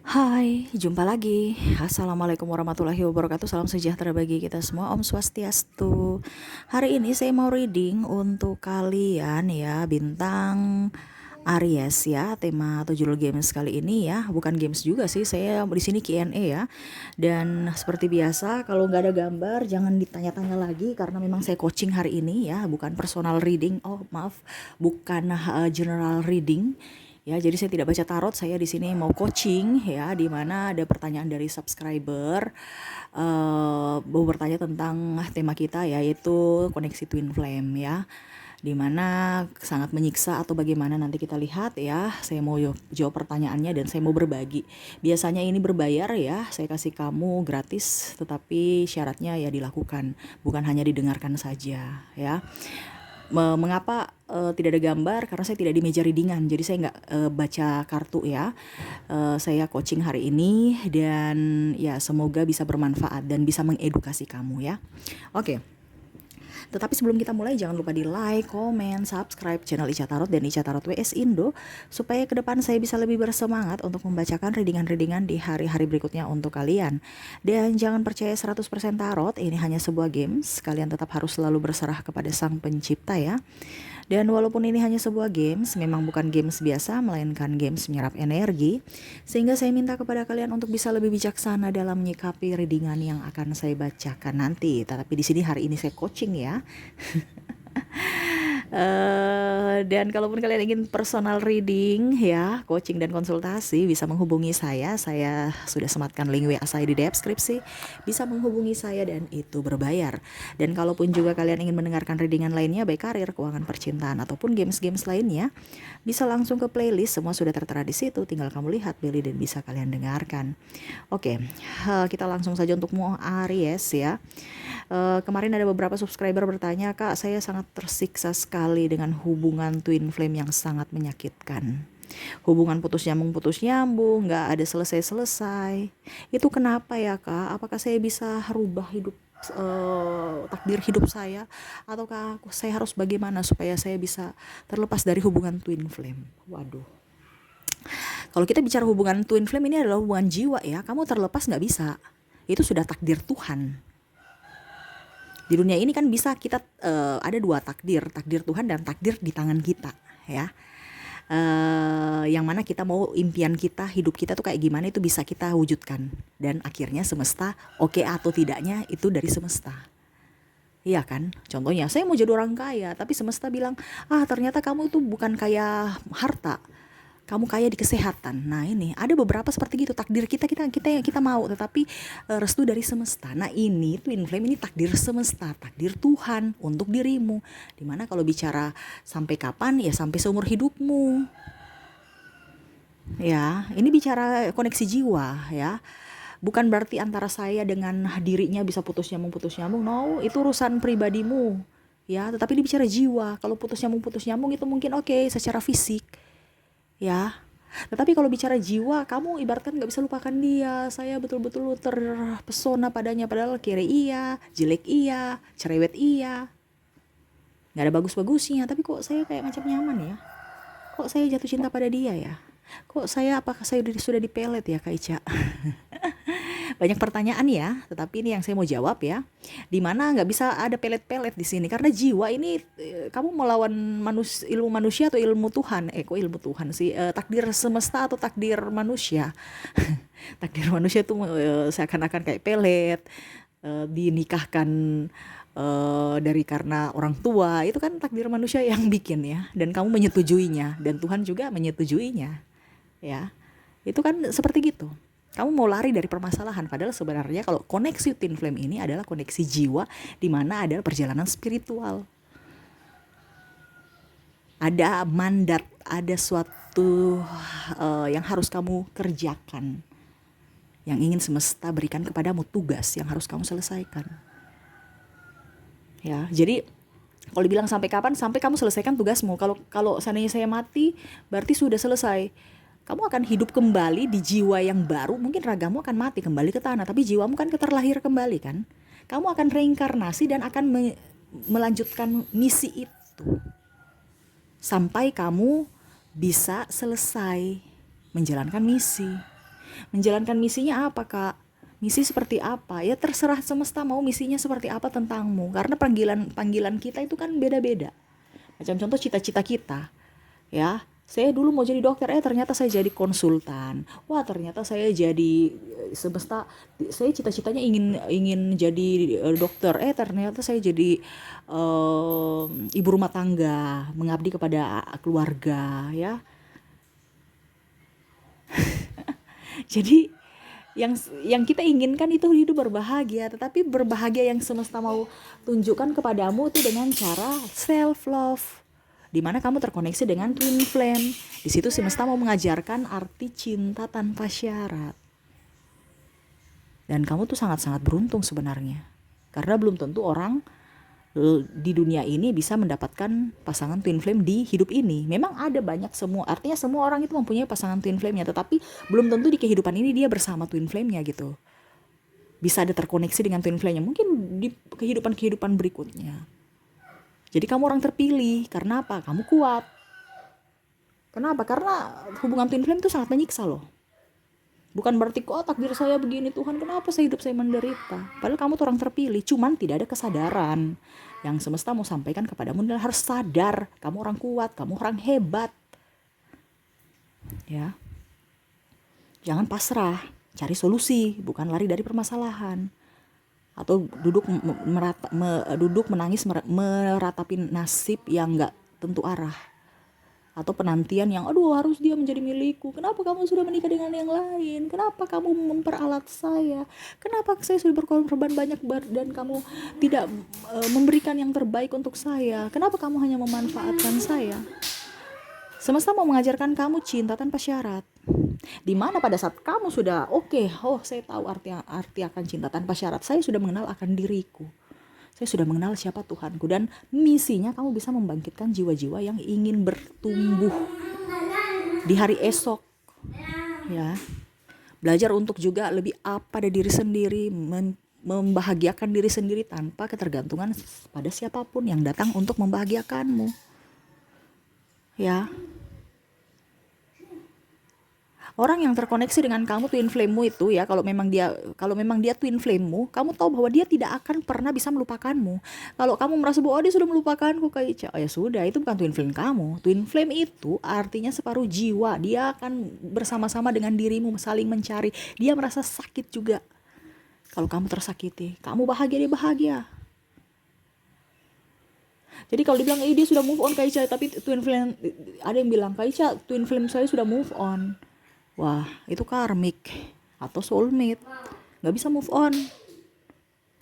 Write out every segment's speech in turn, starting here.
Hai, jumpa lagi. Assalamualaikum warahmatullahi wabarakatuh. Salam sejahtera bagi kita semua. Om Swastiastu. Hari ini saya mau reading untuk kalian ya, bintang Aries ya. Tema atau judul games kali ini ya, bukan games juga sih. Saya di sini Q&A ya. Dan seperti biasa, kalau nggak ada gambar jangan ditanya-tanya lagi karena memang saya coaching hari ini ya, bukan personal reading. Oh, maaf, bukan general reading. Ya, jadi saya tidak baca tarot, saya di sini mau coaching ya, di mana ada pertanyaan dari subscriber mau bertanya tentang tema kita yaitu koneksi twin flame ya. Di mana sangat menyiksa atau bagaimana nanti kita lihat ya. Saya mau jawab pertanyaannya dan saya mau berbagi. Biasanya ini berbayar ya, saya kasih kamu gratis, tetapi syaratnya ya dilakukan, bukan hanya didengarkan saja ya. Mengapa tidak ada gambar? Karena saya tidak di meja readingan, jadi saya nggak baca kartu ya. Saya coaching hari ini dan ya semoga bisa bermanfaat dan bisa mengedukasi kamu ya. Oke. Tetapi sebelum kita mulai jangan lupa di like, komen, subscribe channel Ica Tarot dan Ica Tarot WS Indo supaya ke depan saya bisa lebih bersemangat untuk membacakan readingan-readingan di hari-hari berikutnya untuk kalian. Dan jangan percaya 100% tarot, ini hanya sebuah games. Kalian tetap harus selalu berserah kepada Sang Pencipta ya. Dan walaupun ini hanya sebuah games, memang bukan games biasa, melainkan games menyerap energi. Sehingga saya minta kepada kalian untuk bisa lebih bijaksana dalam menyikapi readingan yang akan saya bacakan nanti. Tetapi di sini hari ini saya coaching ya. Dan kalaupun kalian ingin personal reading ya, coaching dan konsultasi, bisa menghubungi saya. Saya sudah sematkan link WA saya di deskripsi. Bisa menghubungi saya dan itu berbayar. Dan kalaupun juga kalian ingin mendengarkan readingan lainnya, baik karir, keuangan, percintaan ataupun games-games lainnya, bisa langsung ke playlist. Semua sudah tertera di situ. Tinggal kamu lihat, pilih dan bisa kalian dengarkan. Oke, kita langsung saja untuk Aries ya. Kemarin ada beberapa subscriber bertanya, Kak, saya sangat tersiksa sekali dengan hubungan twin flame yang sangat menyakitkan. Hubungan putus nyambung, gak ada selesai-selesai. Itu kenapa ya, Kak? Apakah saya bisa rubah takdir hidup saya? Ataukah saya harus bagaimana supaya saya bisa terlepas dari hubungan twin flame? Waduh. Kalau kita bicara hubungan twin flame, ini adalah hubungan jiwa ya. Kamu terlepas gak bisa. Itu sudah takdir Tuhan. Di dunia ini kan bisa kita ada dua takdir Tuhan dan takdir di tangan kita ya. Yang mana kita mau impian kita, hidup kita tuh kayak gimana itu bisa kita wujudkan. Dan akhirnya semesta oke atau tidaknya itu dari semesta. Iya kan? Contohnya saya mau jadi orang kaya, tapi semesta bilang, ternyata kamu itu bukan kaya harta, kamu kaya di kesehatan. Nah, ini ada beberapa seperti gitu, takdir kita mau, tetapi restu dari semesta. Nah, ini twin flame, ini takdir semesta, takdir Tuhan untuk dirimu. Dimana kalau bicara sampai kapan, ya sampai seumur hidupmu. Ya, ini bicara koneksi jiwa ya. Bukan berarti antara saya dengan dirinya bisa putus nyambung. No, itu urusan pribadimu. Ya, tetapi ini bicara jiwa. Kalau putus nyambung itu mungkin oke secara fisik. Ya, tetapi kalau bicara jiwa, kamu ibaratkan gak bisa lupakan dia. Saya betul-betul terpesona padanya, padahal kiri iya, jelek iya, cerewet iya, gak ada bagus-bagusnya. Tapi kok saya kayak macam nyaman ya, kok saya jatuh cinta pada dia ya, apakah saya sudah dipelet ya Kak Ica? Banyak pertanyaan ya, tetapi ini yang saya mau jawab ya. Dimana nggak bisa ada pelet-pelet di sini karena jiwa ini kamu melawan ilmu manusia atau ilmu Tuhan? Kok ilmu Tuhan sih? Takdir semesta atau takdir manusia? Takdir manusia tuh seakan-akan kayak pelet, dinikahkan dari karena orang tua. Itu kan takdir manusia yang bikin ya, dan kamu menyetujuinya dan Tuhan juga menyetujuinya ya. Itu kan seperti gitu. Kamu mau lari dari permasalahan, padahal sebenarnya kalau koneksi twin flame ini adalah koneksi jiwa, di mana ada perjalanan spiritual. Ada mandat, ada suatu yang harus kamu kerjakan, yang ingin semesta berikan kepadamu, tugas yang harus kamu selesaikan. Ya, jadi kalau dibilang sampai kapan, sampai kamu selesaikan tugasmu. Kalau seandainya saya mati, berarti sudah selesai. Kamu akan hidup kembali di jiwa yang baru. Mungkin ragamu akan mati kembali ke tanah, tapi jiwamu kan terlahir kembali kan. Kamu akan reinkarnasi dan akan melanjutkan misi itu sampai kamu bisa selesai menjalankan misi. Menjalankan misinya apa, Kak? Misi seperti apa? Ya terserah semesta mau misinya seperti apa tentangmu. Karena panggilan kita itu kan beda-beda. Macam contoh cita-cita kita, ya. Saya dulu mau jadi dokter, ternyata saya jadi konsultan. Wah, ternyata saya jadi semesta. Saya cita-citanya ingin ingin jadi dokter, ternyata saya jadi ibu rumah tangga, mengabdi kepada keluarga, ya. Jadi yang yang kita inginkan itu hidup berbahagia, tetapi berbahagia yang semesta mau tunjukkan kepadamu itu dengan cara self love, di mana kamu terkoneksi dengan twin flame. Di situ semesta mau mengajarkan arti cinta tanpa syarat. Dan kamu tuh sangat-sangat beruntung sebenarnya, karena belum tentu orang di dunia ini bisa mendapatkan pasangan twin flame di hidup ini. Memang ada banyak, artinya semua orang itu mempunyai pasangan twin flame-nya, tetapi belum tentu di kehidupan ini dia bersama twin flame-nya gitu. Bisa ada terkoneksi dengan twin flame-nya mungkin di kehidupan berikutnya. Jadi kamu orang terpilih. Karena apa? Kamu kuat. Kenapa? Karena hubungan twin flame itu sangat menyiksa loh. Bukan berarti kok takdir saya begini, Tuhan kenapa hidup saya menderita. Padahal kamu tuh orang terpilih, cuman tidak ada kesadaran. Yang semesta mau sampaikan kepadamu adalah harus sadar, kamu orang kuat, kamu orang hebat. Ya. Jangan pasrah, cari solusi, bukan lari dari permasalahan. Atau duduk menangis meratapi nasib yang gak tentu arah. Atau penantian yang harus dia menjadi milikku, kenapa kamu sudah menikah dengan yang lain, kenapa kamu memperalat saya, kenapa saya sudah berkorban banyak dan kamu tidak memberikan yang terbaik untuk saya, kenapa kamu hanya memanfaatkan saya. Semesta mau mengajarkan kamu cinta tanpa syarat, dimana pada saat kamu sudah saya tahu arti akan cinta tanpa syarat, saya sudah mengenal akan diriku, saya sudah mengenal siapa Tuhanku, dan misinya kamu bisa membangkitkan jiwa-jiwa yang ingin bertumbuh di hari esok, ya. Belajar untuk juga lebih pada diri sendiri, membahagiakan diri sendiri tanpa ketergantungan pada siapapun yang datang untuk membahagiakanmu, ya. Orang yang terkoneksi dengan kamu twin flame-mu itu, ya, kalau memang dia twin flame-mu, kamu tahu bahwa dia tidak akan pernah bisa melupakanmu. Kalau kamu merasa bahwa dia sudah melupakanku, kayak ya sudah, itu bukan twin flame kamu. Twin flame itu artinya separuh jiwa. Dia akan bersama-sama dengan dirimu saling mencari. Dia merasa sakit juga. Kalau kamu tersakiti, kamu bahagia, dia bahagia. Jadi kalau dibilang dia sudah move on Kaica, tapi twin flame, ada yang bilang Kaica twin flame saya sudah move on. Wah, itu karmik atau soulmate, nggak bisa move on.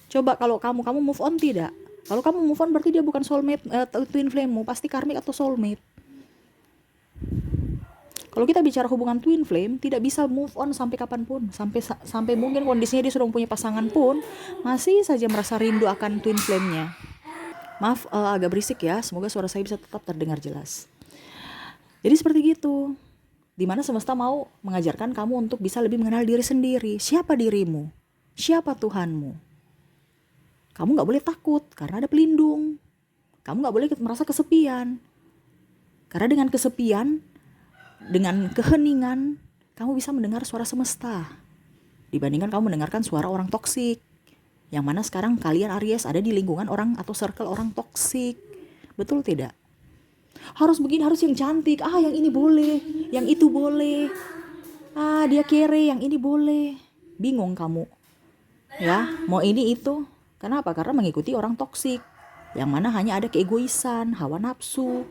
Coba kalau kamu move on tidak? Kalau kamu move on berarti dia bukan soulmate, twin flame-mu, pasti karmik atau soulmate. Kalau kita bicara hubungan twin flame, tidak bisa move on sampai kapanpun, sampai mungkin kondisinya dia sudah mempunyai pasangan pun, masih saja merasa rindu akan twin flame-nya. Maaf, agak berisik ya, semoga suara saya bisa tetap terdengar jelas. Jadi seperti gitu. Dimana semesta mau mengajarkan kamu untuk bisa lebih mengenal diri sendiri. Siapa dirimu? Siapa Tuhanmu? Kamu gak boleh takut karena ada pelindung. Kamu gak boleh merasa kesepian, karena dengan kesepian, dengan keheningan, kamu bisa mendengar suara semesta, dibandingkan kamu mendengarkan suara orang toksik. Yang mana sekarang kalian Aries ada di lingkungan orang atau circle orang toksik. Betul tidak? Harus begini, harus yang cantik, yang ini boleh, yang itu boleh, dia kere, yang ini boleh. Bingung kamu, ya, mau ini itu. Kenapa? Karena mengikuti orang toksik, yang mana hanya ada keegoisan, hawa nafsu.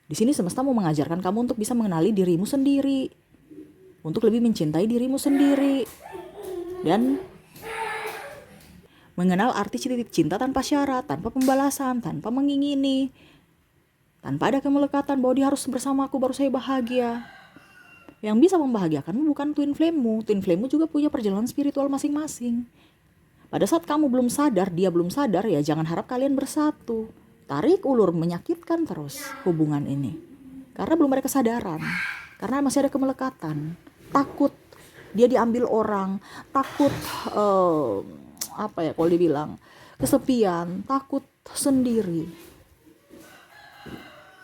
Di sini semesta mau mengajarkan kamu untuk bisa mengenali dirimu sendiri, untuk lebih mencintai dirimu sendiri, dan mengenal arti cinta tanpa syarat, tanpa pembalasan, tanpa mengingini, tanpa ada kemelekatan bahwa dia harus bersamaku baru saya bahagia. Yang bisa membahagiakanmu bukan twin flame-mu. Twin flame-mu juga punya perjalanan spiritual masing-masing. Pada saat kamu belum sadar, dia belum sadar, ya jangan harap kalian bersatu. Tarik ulur, menyakitkan terus hubungan ini. Karena belum ada kesadaran. Karena masih ada kemelekatan. Takut dia diambil orang. Takut, kalau dibilang, kesepian. Takut sendiri.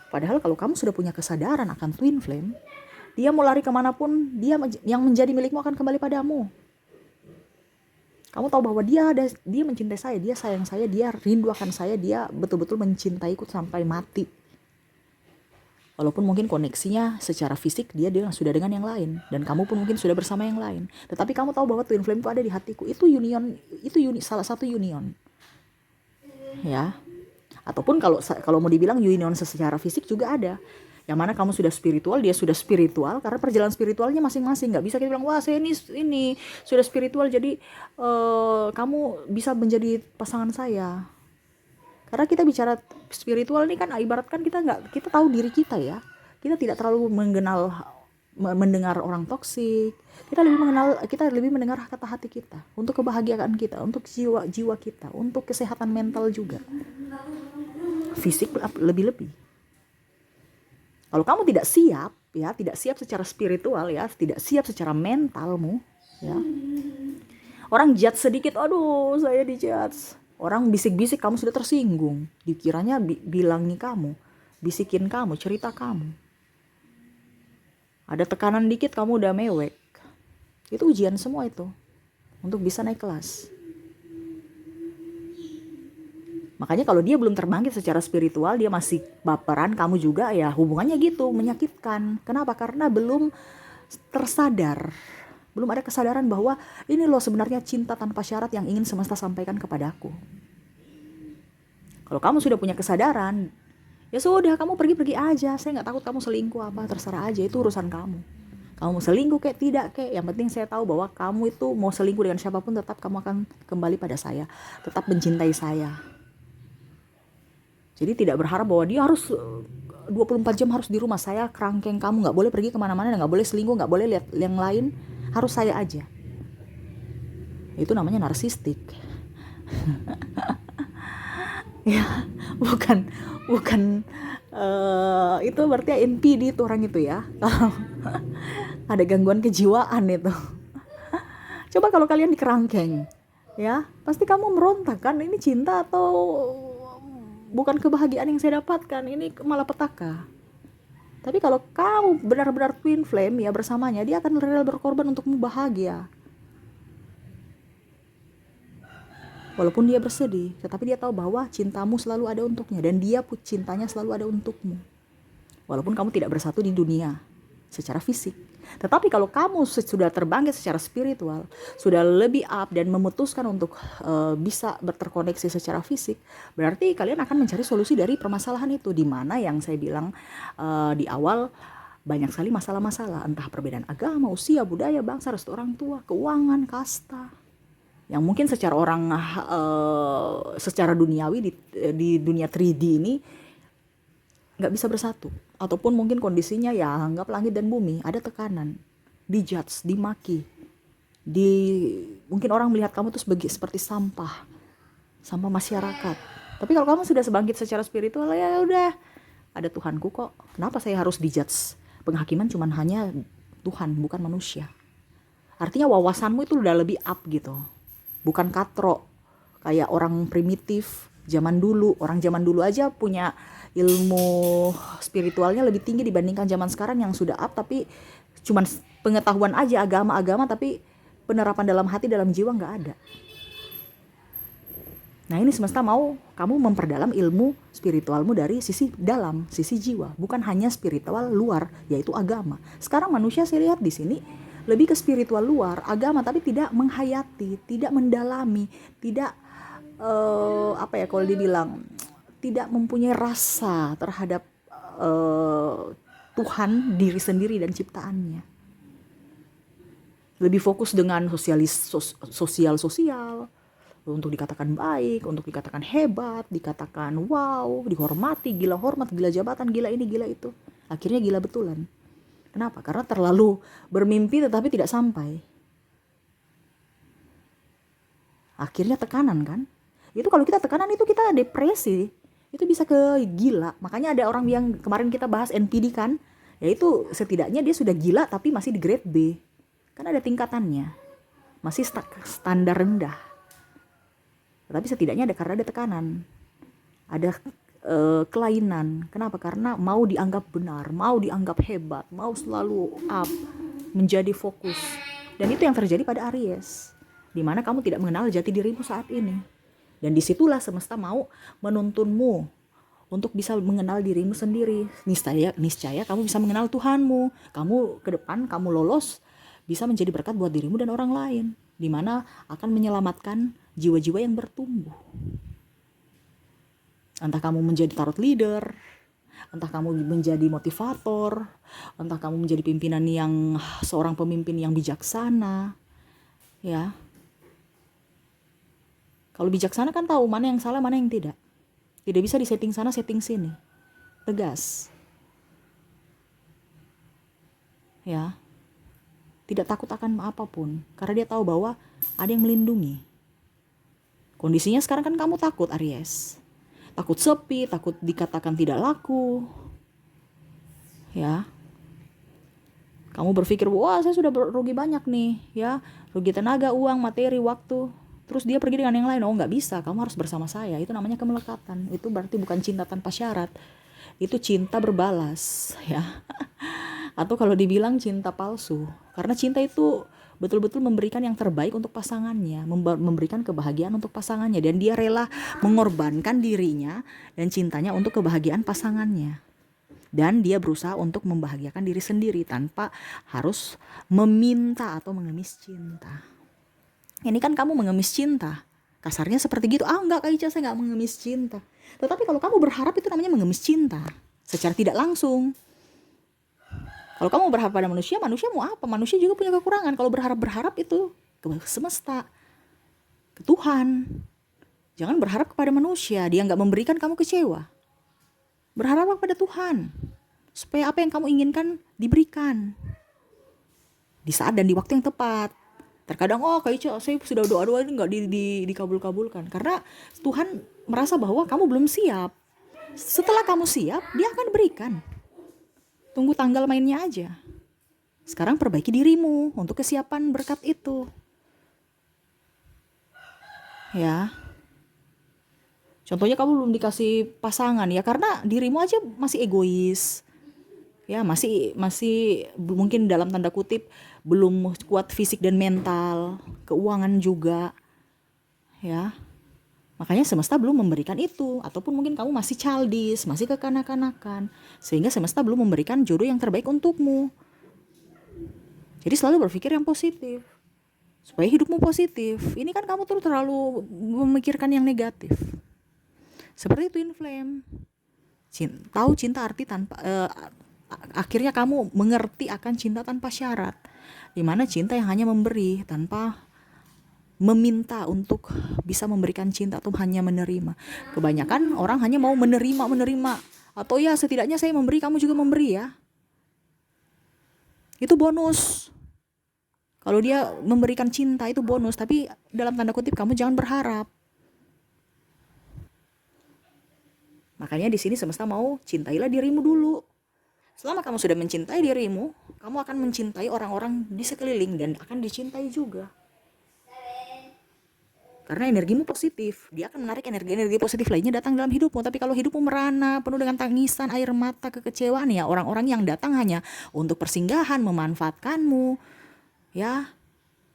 Padahal kalau kamu sudah punya kesadaran akan twin flame, Dia mau lari kemanapun, yang menjadi milikmu akan kembali padamu. Kamu tahu bahwa dia mencintai saya, dia sayang saya, dia rindu akan saya, dia betul-betul mencintaiku sampai mati. Walaupun mungkin koneksinya secara fisik dia sudah dengan yang lain, dan kamu pun mungkin sudah bersama yang lain. Tetapi kamu tahu bahwa twin flame itu ada di hatiku. Itu salah satu union. Ya. Ataupun kalau mau dibilang union secara fisik juga ada. Yang mana kamu sudah spiritual, dia sudah spiritual, karena perjalanan spiritualnya masing-masing. Nggak bisa kita bilang, wah saya ini sudah spiritual, jadi kamu bisa menjadi pasangan saya. Karena kita bicara spiritual ini kan ibaratkan kita tahu diri kita ya. Kita tidak terlalu mendengar orang toksik. Kita lebih mendengar kata hati kita, untuk kebahagiaan kita, untuk jiwa kita, untuk kesehatan mental juga. Fisik lebih-lebih. Kalau kamu tidak siap secara spiritual ya, tidak siap secara mentalmu ya. Orang judge sedikit, aduh saya dijudge. Orang bisik-bisik kamu sudah tersinggung. Dikiranya bilangi kamu, bisikin kamu, cerita kamu. Ada tekanan dikit kamu udah mewek. Itu ujian semua itu. Untuk bisa naik kelas. Makanya kalau dia belum terbangkit secara spiritual, dia masih baperan, kamu juga ya hubungannya gitu, menyakitkan. Kenapa? Karena belum tersadar. Belum ada kesadaran bahwa ini loh sebenarnya cinta tanpa syarat yang ingin semesta sampaikan kepadaku. Kalau kamu sudah punya kesadaran, ya sudah kamu pergi-pergi aja. Saya gak takut kamu selingkuh apa, terserah aja, itu urusan kamu. Kamu mau selingkuh kayak tidak kayak, yang penting saya tahu bahwa kamu itu mau selingkuh dengan siapapun tetap kamu akan kembali pada saya. Tetap mencintai saya. Jadi tidak berharap bahwa dia harus 24 jam harus di rumah saya, kerangkeng kamu, gak boleh pergi kemana-mana, gak boleh selingkuh, gak boleh lihat yang lain, harus saya aja. Itu namanya narsistik. Ya, bukan itu berarti NPD itu orang itu ya. Kalau ada gangguan kejiwaan itu. Coba kalau kalian dikerangkeng, ya pasti kamu merontak kan, ini cinta atau bukan kebahagiaan yang saya dapatkan, ini malah petaka. Tapi kalau kamu benar-benar twin flame ya bersamanya, dia akan rela berkorban untukmu bahagia. Walaupun dia bersedih, tetapi dia tahu bahwa cintamu selalu ada untuknya, dan dia pun cintanya selalu ada untukmu. Walaupun kamu tidak bersatu di dunia secara fisik. Tetapi kalau kamu sudah terbangkit secara spiritual, sudah lebih up dan memutuskan untuk bisa berterkoneksi secara fisik, berarti kalian akan mencari solusi dari permasalahan itu. Di mana yang saya bilang di awal, banyak sekali masalah-masalah, entah perbedaan agama, usia, budaya, bangsa, restu orang tua, keuangan, kasta, yang mungkin secara secara duniawi di dunia 3D ini nggak bisa bersatu. Ataupun mungkin kondisinya ya anggap langit dan bumi, ada tekanan, dijudge, dimaki, mungkin orang melihat kamu tuh seperti sampah masyarakat. Tapi kalau kamu sudah sebangkit secara spiritual, ya udah, ada Tuhanku kok. Kenapa saya harus dijudge? Penghakiman cuman hanya Tuhan, bukan manusia. Artinya wawasanmu itu udah lebih up gitu. Bukan katro kayak orang primitif zaman dulu. Orang zaman dulu aja punya ilmu spiritualnya lebih tinggi dibandingkan zaman sekarang yang sudah up tapi cuman pengetahuan aja, agama tapi penerapan dalam hati, dalam jiwa nggak ada. Nah ini semesta mau kamu memperdalam ilmu spiritualmu dari sisi dalam, sisi jiwa, bukan hanya spiritual luar, yaitu agama. Sekarang manusia saya lihat di sini lebih ke spiritual luar, agama, tapi tidak menghayati, tidak mendalami, tidak kalau dibilang tidak mempunyai rasa terhadap Tuhan, diri sendiri dan ciptaannya. Lebih fokus dengan sosial untuk dikatakan baik, untuk dikatakan hebat, dikatakan wow, dihormati, gila hormat, gila jabatan, gila ini, gila itu. Akhirnya gila betulan. Kenapa? Karena terlalu bermimpi tetapi tidak sampai. Akhirnya tekanan kan? Itu kalau kita tekanan itu kita depresi. Itu bisa ke gila. Makanya ada orang yang kemarin kita bahas NPD kan, yaitu setidaknya dia sudah gila tapi masih di grade B. Kan ada tingkatannya. Masih standar rendah. Tapi setidaknya karena ada tekanan. Ada kelainan. Kenapa? Karena mau dianggap benar, mau dianggap hebat, mau selalu up, menjadi fokus. Dan itu yang terjadi pada Aries, dimana kamu tidak mengenal jati dirimu saat ini. Dan disitulah semesta mau menuntunmu untuk bisa mengenal dirimu sendiri. Niscaya kamu bisa mengenal Tuhanmu. Kamu ke depan, kamu lolos, bisa menjadi berkat buat dirimu dan orang lain, dimana akan menyelamatkan jiwa-jiwa yang bertumbuh. Entah kamu menjadi tarot leader, entah kamu menjadi motivator, entah kamu menjadi pimpinan yang seorang pemimpin yang bijaksana, ya. Kalau bijaksana kan tahu mana yang salah, mana yang tidak. Tidak bisa disetting sana, setting sini. Tegas. Ya. Tidak takut akan apapun, karena dia tahu bahwa ada yang melindungi. Kondisinya sekarang kan kamu takut, Aries. Takut sepi, takut dikatakan tidak laku. Ya. Kamu berpikir, wah saya sudah rugi banyak nih, ya. Rugi tenaga, uang, materi, waktu. Terus dia pergi dengan yang lain. Oh, nggak bisa, kamu harus bersama saya. Itu namanya kemelekatan. Itu berarti bukan cinta tanpa syarat. Itu cinta berbalas, ya. Atau kalau dibilang cinta palsu. Karena cinta itu betul-betul memberikan yang terbaik untuk pasangannya, memberikan kebahagiaan untuk pasangannya, dan dia rela mengorbankan dirinya dan cintanya untuk kebahagiaan pasangannya. Dan dia berusaha untuk membahagiakan diri sendiri tanpa harus meminta atau mengemis cinta. Ini kan kamu mengemis cinta. Kasarnya seperti gitu. Enggak Kak Ica, saya enggak mengemis cinta. Tetapi kalau kamu berharap, itu namanya mengemis cinta. Secara tidak langsung. Kalau kamu berharap pada manusia, manusia mau apa? Manusia juga punya kekurangan. Kalau berharap itu ke semesta, ke Tuhan. Jangan berharap kepada manusia, dia nggak memberikan, kamu kecewa. Berharaplah pada Tuhan, supaya apa yang kamu inginkan diberikan di saat dan di waktu yang tepat. Terkadang, kayak saya sudah doa-doa ini nggak dikabul-kabulkan, karena Tuhan merasa bahwa kamu belum siap. Setelah kamu siap, dia akan berikan. Tunggu tanggal mainnya aja. Sekarang perbaiki dirimu untuk kesiapan berkat itu. Ya. Contohnya kamu belum dikasih pasangan, ya karena dirimu aja masih egois. Ya, masih mungkin dalam tanda kutip belum kuat fisik dan mental, keuangan juga. Ya. Makanya semesta belum memberikan itu, ataupun mungkin kamu masih childish, masih kekanak-kanakan, sehingga semesta belum memberikan jodoh yang terbaik untukmu. Jadi selalu berpikir yang positif, supaya hidupmu positif. Ini kan kamu terlalu memikirkan yang negatif. Seperti twin flame. Tahu cinta arti tanpa akhirnya kamu mengerti akan cinta tanpa syarat. Dimana cinta yang hanya memberi tanpa meminta untuk bisa memberikan cinta, atau hanya menerima. Kebanyakan orang hanya mau menerima, atau ya setidaknya saya memberi, kamu juga memberi ya. Itu bonus. Kalau dia memberikan cinta itu bonus, tapi dalam tanda kutip kamu jangan berharap. Makanya di sini semesta mau cintailah dirimu dulu. Selama kamu sudah mencintai dirimu, kamu akan mencintai orang-orang di sekeliling dan akan dicintai juga. Karena energimu positif, dia akan menarik energi positif lainnya datang dalam hidupmu. Tapi kalau hidupmu merana, penuh dengan tangisan, air mata, kekecewaan, ya orang-orang yang datang hanya untuk persinggahan, memanfaatkanmu. Ya,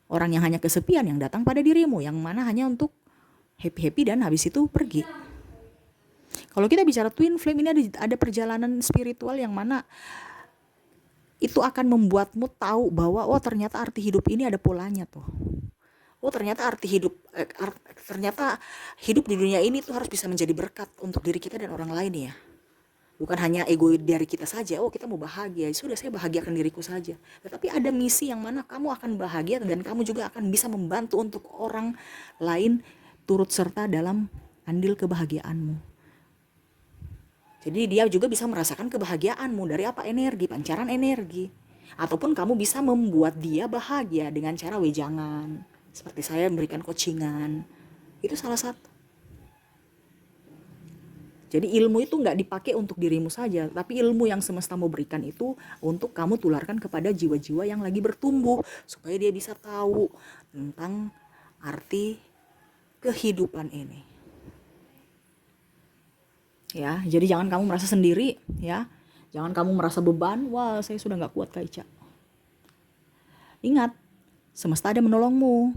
orang yang hanya kesepian yang datang pada dirimu, yang mana hanya untuk happy-happy dan habis itu pergi. Kalau kita bicara twin flame, ini ada perjalanan spiritual yang mana itu akan membuatmu tahu bahwa ternyata arti hidup ini ada polanya tuh. Ternyata ternyata hidup di dunia ini tuh harus bisa menjadi berkat untuk diri kita dan orang lain ya. Bukan hanya ego dari kita saja, kita mau bahagia, sudah saya bahagiakan diriku saja. Tetapi ada misi yang mana kamu akan bahagia dan kamu juga akan bisa membantu untuk orang lain turut serta dalam andil kebahagiaanmu. Jadi dia juga bisa merasakan kebahagiaanmu dari apa? Energi, pancaran energi. Ataupun kamu bisa membuat dia bahagia dengan cara wejangan. Seperti saya memberikan coachingan, itu salah satu. Jadi ilmu itu nggak dipakai untuk dirimu saja, tapi ilmu yang semesta mau berikan itu untuk kamu tularkan kepada jiwa-jiwa yang lagi bertumbuh, supaya dia bisa tahu tentang arti kehidupan ini. ya. Jadi jangan kamu merasa sendiri, ya. Jangan kamu merasa beban, wah saya sudah nggak kuat Kak Ica. Ingat, semesta ada menolongmu.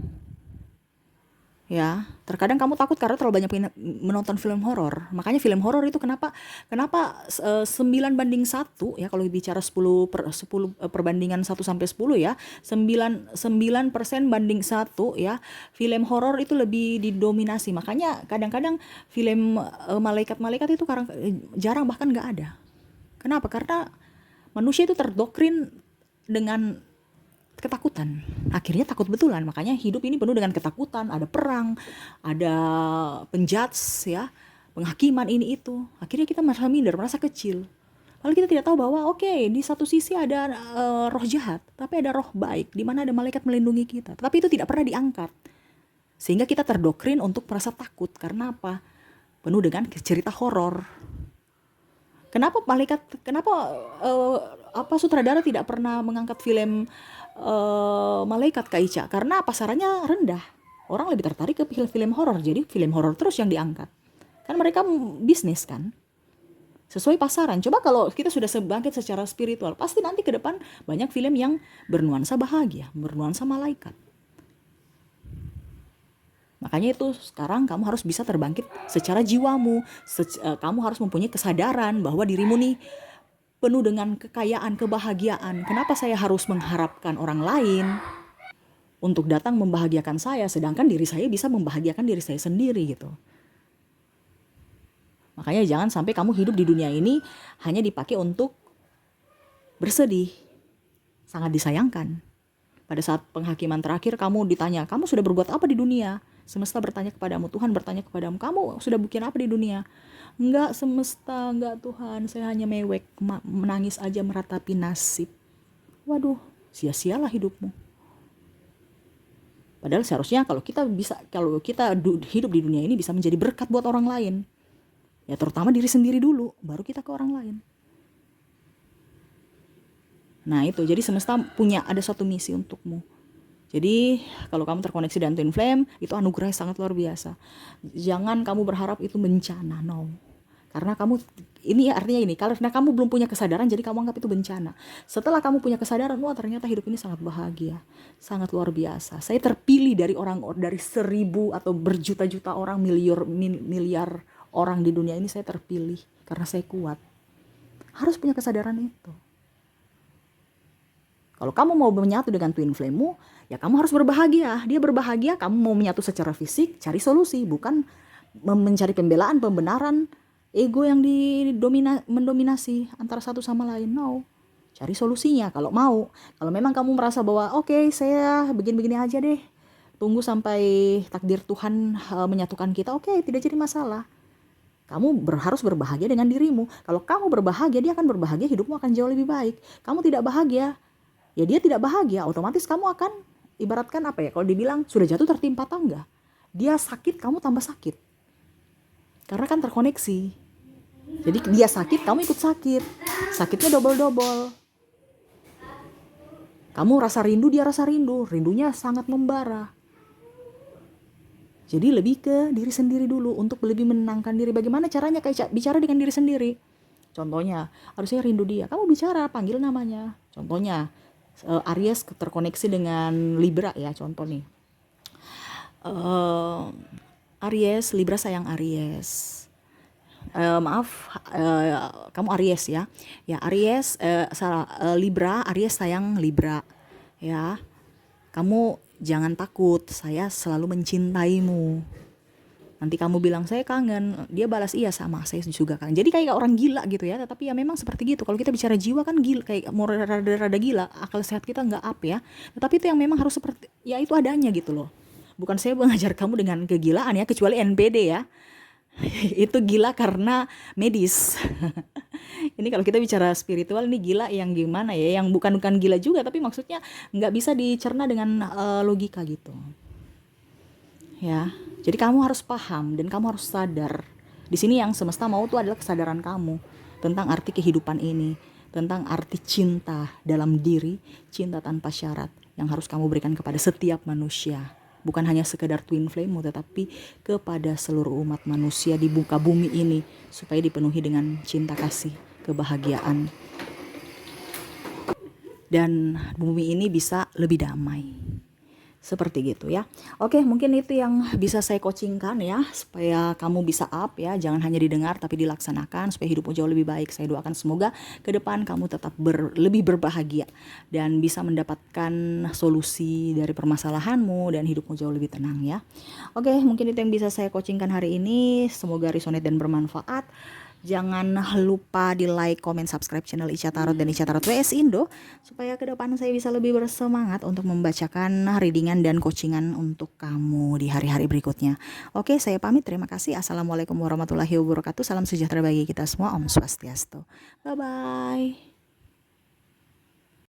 Ya, terkadang kamu takut karena terlalu banyak menonton film horor. Makanya film horor itu kenapa 9 banding 1 ya, kalau bicara 10 perbandingan 1 sampai 10 ya. 9% banding 1 ya. Film horor itu lebih didominasi. Makanya kadang-kadang film malaikat-malaikat itu jarang, bahkan nggak ada. Kenapa? Karena manusia itu terdoktrin dengan ketakutan. Akhirnya takut betulan. Makanya hidup ini penuh dengan ketakutan. Ada perang, ada penjudge ya, penghakiman ini itu. Akhirnya kita merasa minder, merasa kecil. Lalu kita tidak tahu bahwa di satu sisi ada roh jahat, tapi ada roh baik, di mana ada malaikat melindungi kita. Tapi itu tidak pernah diangkat. Sehingga kita terdoktrin untuk merasa takut. Karena apa? Penuh dengan cerita horor. Kenapa sutradara tidak pernah mengangkat film malaikat Kak Ica? Karena pasarannya rendah. Orang lebih tertarik ke film horor. Jadi film horor terus yang diangkat. Kan mereka bisnis kan. Sesuai pasaran. Coba kalau kita sudah bangkit secara spiritual, pasti nanti ke depan banyak film yang bernuansa bahagia, bernuansa malaikat. Makanya itu sekarang kamu harus bisa terbangkit secara jiwamu. Kamu harus mempunyai kesadaran bahwa dirimu nih penuh dengan kekayaan, kebahagiaan. Kenapa saya harus mengharapkan orang lain untuk datang membahagiakan saya, sedangkan diri saya bisa membahagiakan diri saya sendiri gitu. Makanya jangan sampai kamu hidup di dunia ini hanya dipakai untuk bersedih. Sangat disayangkan. Pada saat penghakiman terakhir kamu ditanya, kamu sudah berbuat apa di dunia? Semesta bertanya kepadamu, Tuhan bertanya kepadamu, kamu sudah bikin apa di dunia? Enggak semesta, enggak Tuhan, saya hanya mewek, menangis aja meratapi nasib. Waduh, sia-sialah hidupmu. Padahal seharusnya kalau kita hidup di dunia ini bisa menjadi berkat buat orang lain. Ya terutama diri sendiri dulu, baru kita ke orang lain. Nah itu, jadi semesta ada satu misi untukmu. Jadi kalau kamu terkoneksi dengan Twin Flame, itu anugerah sangat luar biasa. Jangan kamu berharap itu bencana, no. Karena karena kamu belum punya kesadaran, jadi kamu anggap itu bencana. Setelah kamu punya kesadaran, wah ternyata hidup ini sangat bahagia, sangat luar biasa. Saya terpilih dari 1000 atau berjuta-juta orang, miliar orang di dunia ini, saya terpilih karena saya kuat. Harus punya kesadaran itu. Kalau kamu mau menyatu dengan Twin Flame-mu, ya kamu harus berbahagia. Dia berbahagia, kamu mau menyatu secara fisik, cari solusi, bukan mencari pembelaan, pembenaran, ego yang mendominasi antara satu sama lain. No, cari solusinya kalau mau. Kalau memang kamu merasa bahwa saya begini-begini aja deh, tunggu sampai takdir Tuhan menyatukan kita, tidak jadi masalah. Kamu harus berbahagia dengan dirimu. Kalau kamu berbahagia, dia akan berbahagia, hidupmu akan jauh lebih baik. Kamu tidak bahagia, ya dia tidak bahagia, otomatis kamu akan ibaratkan kalau dibilang sudah jatuh tertimpa tangga. Dia sakit, kamu tambah sakit. Karena kan terkoneksi. Jadi dia sakit, kamu ikut sakit. Sakitnya double-double. Kamu rasa rindu, dia rasa rindu. Rindunya sangat membara. Jadi lebih ke diri sendiri dulu untuk lebih menenangkan diri. Bagaimana caranya bicara dengan diri sendiri? Contohnya, harusnya rindu dia. Kamu bicara, panggil namanya. Contohnya, Aries terkoneksi dengan Libra ya, contoh nih. Aries, Libra sayang Aries. Kamu Aries ya. Ya Aries, Libra, Aries sayang Libra. Ya, kamu jangan takut, saya selalu mencintaimu. Nanti kamu bilang saya kangen, dia balas iya sama saya juga kangen. Jadi kayak orang gila gitu ya, tapi ya memang seperti gitu. Kalau kita bicara jiwa kan gila, kayak mau rada-rada gila, akal sehat kita nggak up ya. Tetapi itu yang memang harus seperti, ya itu adanya gitu loh. Bukan saya mengajar kamu dengan kegilaan ya, kecuali NPD ya. Itu gila karena medis. Ini kalau kita bicara spiritual, ini gila yang gimana ya, yang bukan gila juga, tapi maksudnya nggak bisa dicerna dengan logika gitu. Ya, jadi kamu harus paham dan kamu harus sadar. Di sini yang semesta mau tuh adalah kesadaran kamu tentang arti kehidupan ini, tentang arti cinta dalam diri, cinta tanpa syarat yang harus kamu berikan kepada setiap manusia. bukan hanya sekedar twin flame-mu, tetapi kepada seluruh umat manusia di muka bumi ini, supaya dipenuhi dengan cinta kasih, kebahagiaan, dan bumi ini bisa lebih damai. Seperti gitu ya. Oke, mungkin itu yang bisa saya coachingkan ya, supaya kamu bisa up ya, jangan hanya didengar tapi dilaksanakan supaya hidupmu jauh lebih baik. Saya doakan semoga ke depan kamu tetap lebih berbahagia dan bisa mendapatkan solusi dari permasalahanmu dan hidupmu jauh lebih tenang ya. Oke, mungkin itu yang bisa saya coachingkan hari ini. Semoga resonate dan bermanfaat. Jangan lupa di like, comment, subscribe channel Ica Tarot dan Ica Tarot WS Indo, supaya ke depan saya bisa lebih bersemangat untuk membacakan readingan dan coachingan untuk kamu di hari-hari berikutnya. Oke, saya pamit. Terima kasih. Assalamualaikum warahmatullahi wabarakatuh. Salam sejahtera bagi kita semua. Om Swastiastu. Bye-bye.